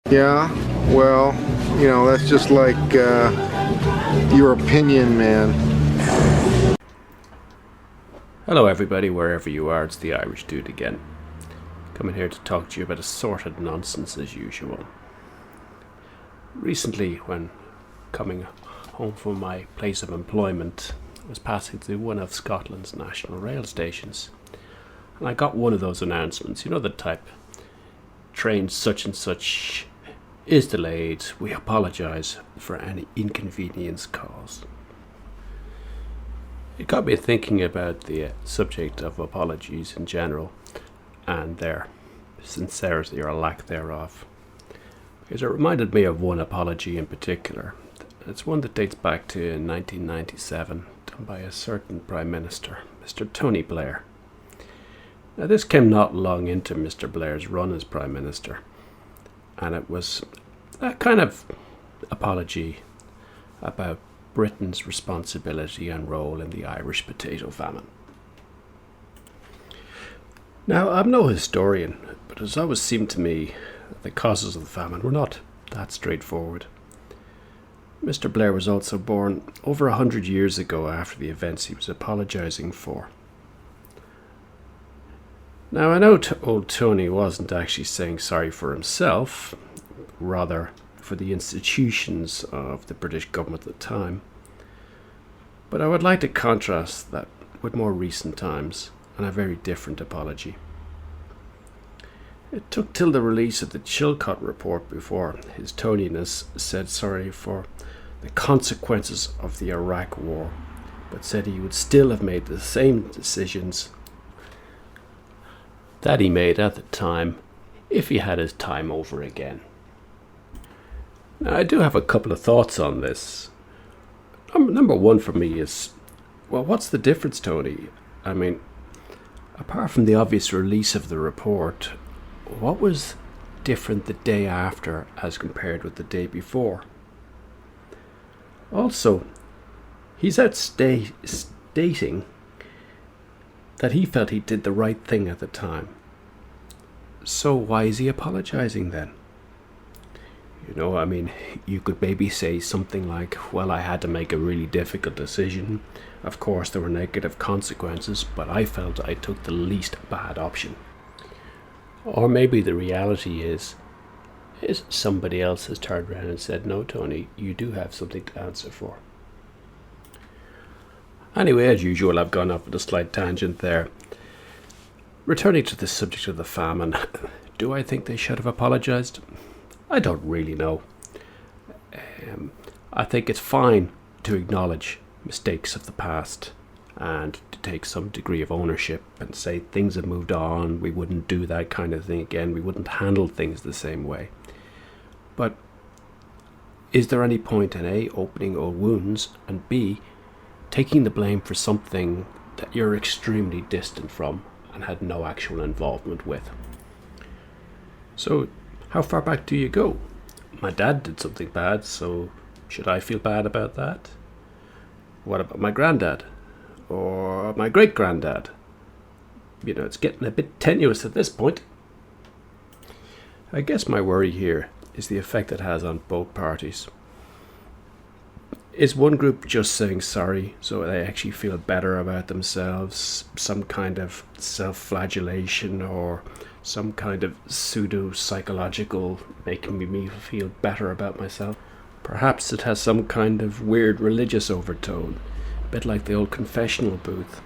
Yeah, well, that's just like your opinion, man. Hello everybody, wherever you are, it's the Irish Dude again. Coming here to talk to you about assorted nonsense as usual. Recently, when coming home from my place of employment, I was passing through one of Scotland's national rail stations. And I got one of those announcements, you know the type. Train such and such is delayed. We apologise for any inconvenience caused. It got me thinking about the subject of apologies in general and their sincerity or lack thereof. Because it reminded me of one apology in particular. It's one that dates back to 1997, done by a certain Prime Minister, Mr. Tony Blair. Now, this came not long into Mr. Blair's run as Prime Minister, and it was a kind of apology about Britain's responsibility and role in the Irish potato famine. Now, I'm no historian, but it's always seemed to me that the causes of the famine were not that straightforward. Mr. Blair was also born over 100 years ago after the events he was apologising for. Now, I know old Tony wasn't actually saying sorry for himself, rather for the institutions of the British government at the time. But I would like to contrast that with more recent times and a very different apology. It took till the release of the Chilcot report before His Toniness said sorry for the consequences of the Iraq War, but said he would still have made the same decisions that he made at the time if he had his time over again. Now, I do have a couple of thoughts on this. Number one for me is, well, what's the difference, Tony? I mean, apart from the obvious release of the report, what was different the day after as compared with the day before? Also, he's out stating that he felt he did the right thing at the time. So why is he apologising then? You could maybe say something like, well, I had to make a really difficult decision. Of course, there were negative consequences, but I felt I took the least bad option. Or maybe the reality is somebody else has turned around and said, no, Tony, you do have something to answer for. Anyway, as usual, I've gone off at a slight tangent there. Returning to the subject of the famine, do I think they should have apologised? I don't really know. I think it's fine to acknowledge mistakes of the past and to take some degree of ownership and say things have moved on, we wouldn't do that kind of thing again, we wouldn't handle things the same way. But is there any point in A, opening old wounds, and B, taking the blame for something that you're extremely distant from and had no actual involvement with? So, how far back do you go? My dad did something bad, so should I feel bad about that? What about my granddad? Or my great-granddad? It's getting a bit tenuous at this point. I guess my worry here is the effect it has on both parties. Is one group just saying sorry so they actually feel better about themselves, some kind of self-flagellation or some kind of pseudo-psychological making me feel better about myself? Perhaps it has some kind of weird religious overtone, a bit like the old confessional booth.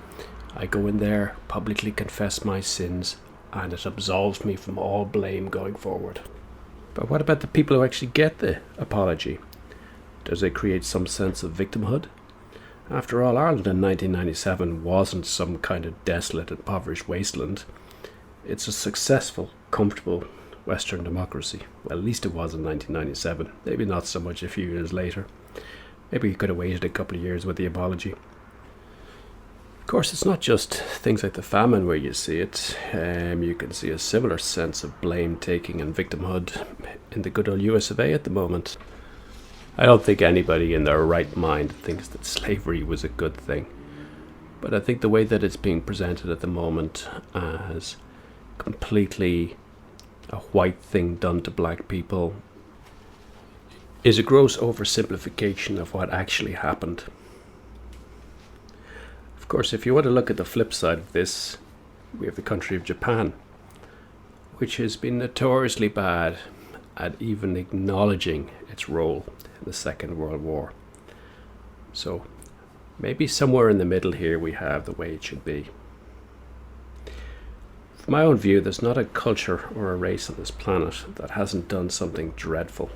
I go in there, publicly confess my sins, and it absolves me from all blame going forward. But what about the people who actually get the apology? Does it create some sense of victimhood? After all, Ireland in 1997 wasn't some kind of desolate, impoverished wasteland. It's a successful, comfortable Western democracy. Well, at least it was in 1997. Maybe not so much a few years later. Maybe you could have waited a couple of years with the apology. Of course, it's not just things like the famine where you see it. You can see a similar sense of blame-taking and victimhood in the good old US of A at the moment. I don't think anybody in their right mind thinks that slavery was a good thing. But I think the way that it's being presented at the moment as completely a white thing done to black people is a gross oversimplification of what actually happened. Of course, if you want to look at the flip side of this, we have the country of Japan, which has been notoriously bad at even acknowledging its role in the Second World War. So maybe somewhere in the middle here we have the way it should be. From my own view, there's not a culture or a race on this planet that hasn't done something dreadful.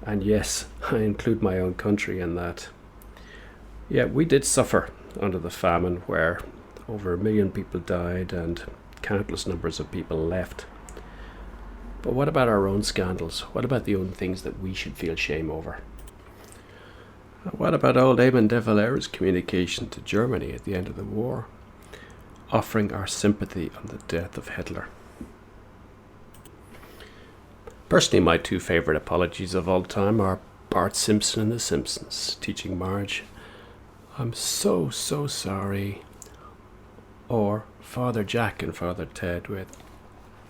And yes, I include my own country in that. Yeah, we did suffer under the famine, where over 1 million people died and countless numbers of people left. But what about our own scandals? What about the own things that we should feel shame over? What about old Eamon de Valera's communication to Germany at the end of the war, offering our sympathy on the death of Hitler? Personally, my two favourite apologies of all time are Bart Simpson in The Simpsons, teaching Marge, "I'm so sorry," or Father Jack and Father Ted with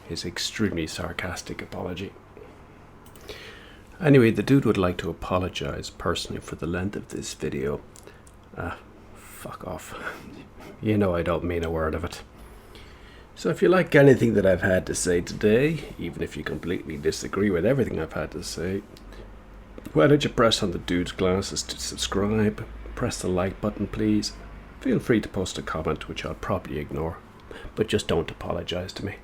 his extremely sarcastic apology. Anyway, the dude would like to apologise personally for the length of this video. Fuck off. You know I don't mean a word of it. So if you like anything that I've had to say today, even if you completely disagree with everything I've had to say, why don't you press on the dude's glasses to subscribe, press the like button please. Feel free to post a comment which I'll probably ignore, but just don't apologise to me.